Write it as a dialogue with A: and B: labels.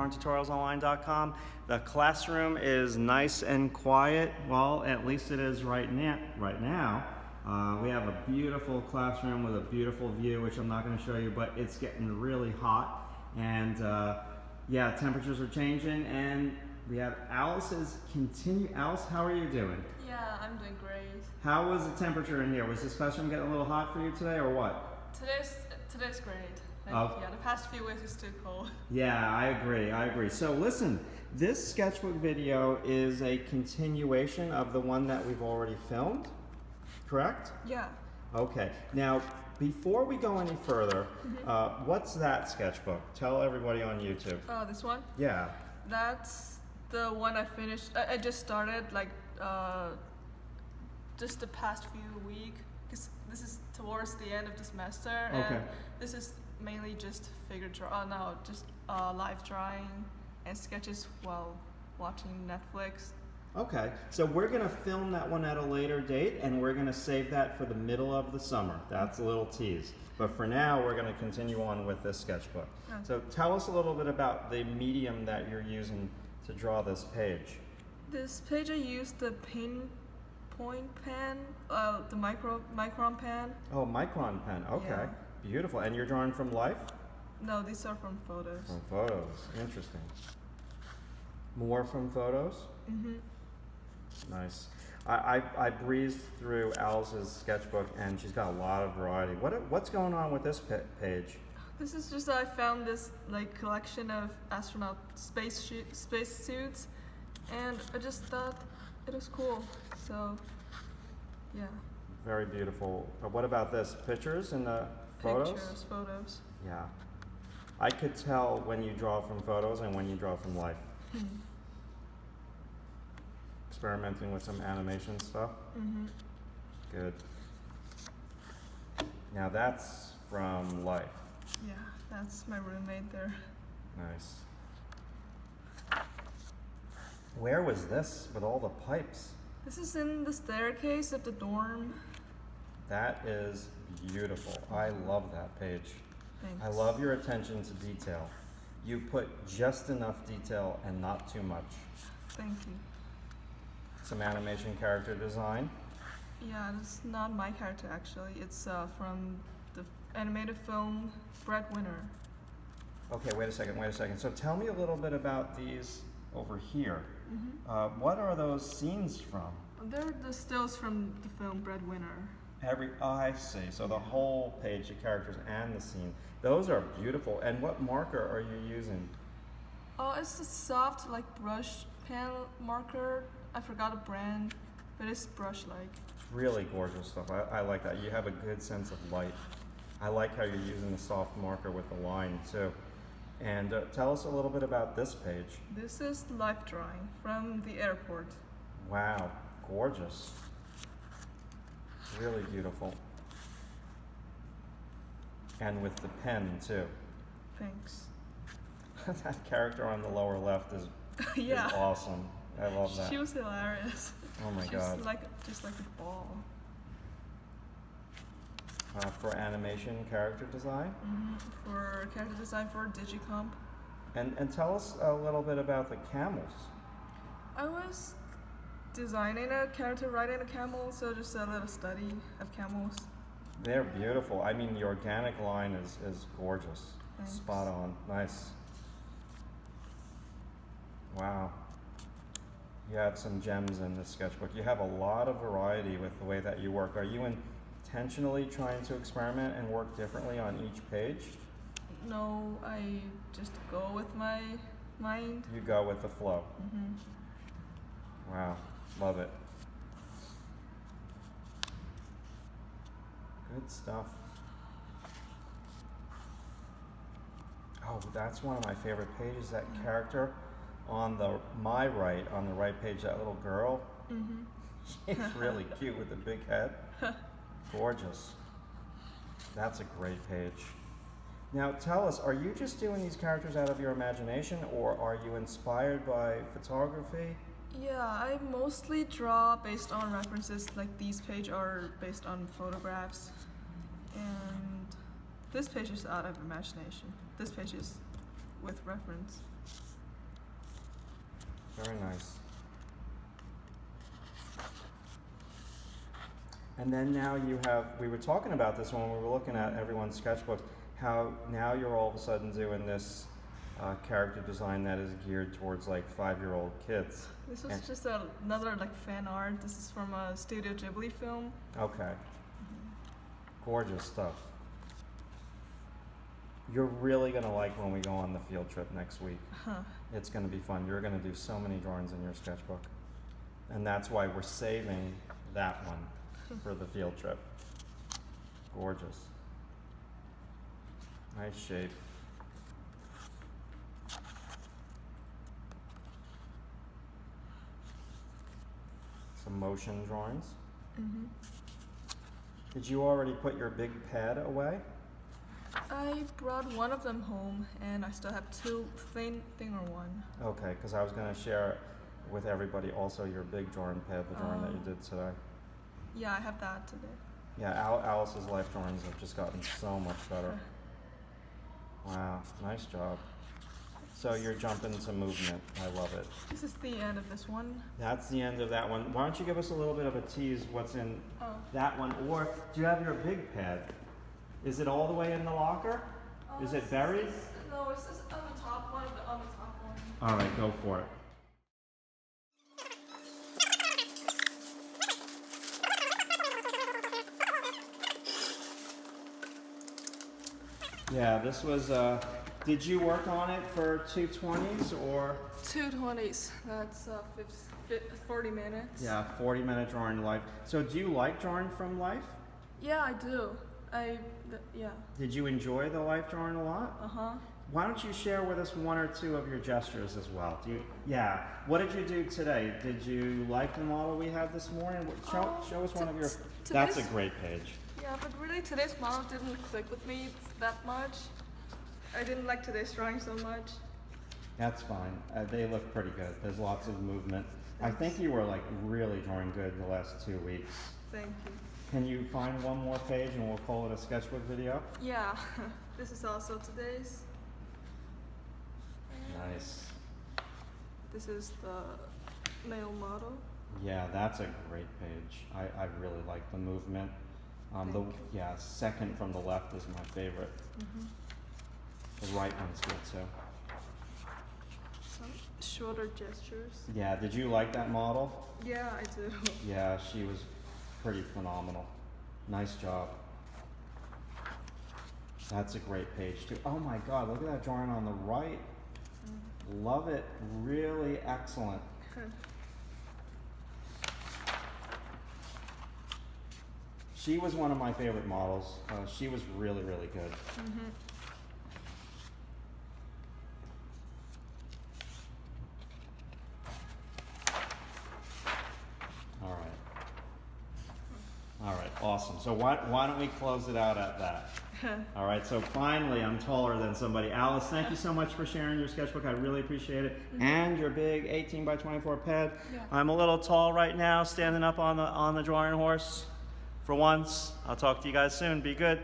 A: drawingtutorialsonline.com. The classroom is nice and quiet. Well, at least it is right now. We have a beautiful classroom with a beautiful view, which I'm not going to show you, but it's getting really hot. And yeah, temperatures are changing, and we have Alice's Alice, how are you doing?
B: Yeah, I'm doing great.
A: How was the temperature in here? Was this classroom getting a little hot for you today, or what?
B: Today's great.
A: Oh.
B: Yeah, the past few weeks is too cold.
A: Yeah, I agree. So listen, this sketchbook video is a continuation of the one that we've already filmed, correct?
B: Yeah.
A: Okay, now before we go any further, what's that sketchbook? Tell everybody on YouTube.
B: This one?
A: Yeah.
B: That's the one I finished. I just started like just the past few weeks, because this is towards the end of the semester.
A: Okay.
B: And this is mainly just live drawing and sketches while watching Netflix.
A: Okay, so we're gonna film that one at a later date, and we're gonna save that for the middle of the summer. That's a little tease. But for now, we're gonna continue on with this sketchbook.
B: Okay.
A: So tell us a little bit about the medium that you're using to draw this page.
B: This page I used the point pen, the micron pen.
A: Oh, micron pen, okay.
B: Yeah.
A: Beautiful, and you're drawing from life?
B: No, these are from photos.
A: From photos, interesting. More from photos?
B: Mm-hmm.
A: Nice. I breezed through Alice's sketchbook, and she's got a lot of variety. What's going on with this page?
B: This is just I found this like collection of astronaut space suits, and I just thought it was cool. So, yeah.
A: Very beautiful. What about this? Pictures and the photos?
B: Photos.
A: Yeah. I could tell when you draw from photos and when you draw from life. Experimenting with some animation stuff.
B: Mm-hmm.
A: Good. Now that's from life.
B: Yeah, that's my roommate there.
A: Nice. Where was this with all the pipes?
B: This is in the staircase of the dorm.
A: That is beautiful. I love that page.
B: Thanks.
A: I love your attention to detail. You put just enough detail and not too much.
B: Thank you.
A: Some animation character design.
B: Yeah, it's not my character actually. It's from the animated film Breadwinner.
A: Okay, wait a second. So tell me a little bit about these over here.
B: Mm-hmm.
A: What are those scenes from?
B: They're the stills from the film Breadwinner.
A: I see. So the whole page, the characters and the scene. Those are beautiful. And what marker are you using?
B: Oh, it's a soft like brush pen marker. I forgot a brand, but it's brush-like.
A: It's really gorgeous stuff. I like that. You have a good sense of light. I like how you're using the soft marker with the line too. And tell us a little bit about this page.
B: This is live drawing from the airport.
A: Wow, gorgeous. Really beautiful. And with the pen too.
B: Thanks.
A: That character on the lower left is
B: Yeah.
A: awesome. I love that.
B: She was hilarious.
A: Oh my
B: She's
A: god.
B: just like a ball.
A: For animation character design.
B: For character design for Digicomp.
A: And tell us a little bit about the camels.
B: I was designing a character riding a camel, so just a little study of camels.
A: They're beautiful. I mean, the organic line is gorgeous.
B: Thanks.
A: Spot on. Nice. Wow. You have some gems in this sketchbook. You have a lot of variety with the way that you work. Are you intentionally trying to experiment and work differently on each page?
B: No, I just go with my mind.
A: You go with the flow. Wow. Love it. Good stuff. Oh, that's one of my favorite pages, that character on my right, on the right page, that little girl. She's really cute with the big head. Gorgeous. That's a great page. Now tell us, are you just doing these characters out of your imagination, or are you inspired by photography?
B: Yeah, I mostly draw based on references, like these pages are based on photographs. And this page is out of imagination. This page is with reference.
A: Very nice. And then now you have, we were talking about this when we were looking at everyone's sketchbooks, how now you're all of a sudden doing this character design that is geared towards like 5-year-old kids.
B: This was
A: And-
B: just another like fan art. This is from a Studio Ghibli film.
A: Okay. Gorgeous stuff. You're really going to like when we go on the field trip next week.
B: Huh.
A: It's going to be fun. You're going to do so many drawings in your sketchbook. And that's why we're saving that one for the field trip. Gorgeous. Nice shape. Some motion drawings.
B: Mhm.
A: Did you already put your big pad away?
B: I brought one of them home, and I still have two thinner one.
A: Okay, because I was going to share with everybody also your big drawing pad, the drawing that you
B: Oh.
A: did today.
B: Yeah, I have that today.
A: Yeah, Alice's life drawings have just gotten so much better. Wow, nice job. So you're jumping to movement. I love it.
B: This is the end of this one.
A: That's the end of that one. Why don't you give us a little bit of a tease what's in
B: Oh.
A: that one? Or do you have your big pad? Is it all the way in the locker? Is it buried?
B: No, it's just on the top one. On the top one.
A: All right, go for it. Yeah, this was, did you work on it for 220s or?
B: 220s. That's 40 minutes.
A: Yeah, 40-minute drawing life. So do you like drawing from life?
B: Yeah, I do. Yeah.
A: Did you enjoy the life drawing a lot?
B: Uh-huh.
A: Why don't you share with us one or two of your gestures as well? Yeah. What did you do today? Did you like the model we had this morning? Show us one of your. That's a great page.
B: Yeah, but really today's model didn't click with me that much. I didn't like today's drawing so much.
A: That's fine. They look pretty good. There's lots of movement. I think you were like really drawing good the last 2 weeks.
B: Thank you.
A: Can you find one more page and we'll call it a sketchbook video?
B: Yeah, this is also today's.
A: Nice.
B: This is the male model.
A: Yeah, that's a great page. I really like the movement.
B: Thank
A: Second from the left is my favorite.
B: Mm-hmm.
A: The right one's good too.
B: Some shorter gestures.
A: Yeah, did you like that model?
B: Yeah, I do.
A: Yeah, she was pretty phenomenal. Nice job. That's a great page too. Oh my God, look at that drawing on the right. Love it. Really excellent. She was one of my favorite models. She was really, really good.
B: Mm-hmm.
A: All right, awesome. So why don't we close it out at that? All right, so finally I'm taller than somebody. Alice, thank you so much for sharing your sketchbook. I really appreciate it. And your big 18 by 24 pad.
B: Yeah.
A: I'm a little tall right now, standing up on the drawing horse. For once, I'll talk to you guys soon. Be good.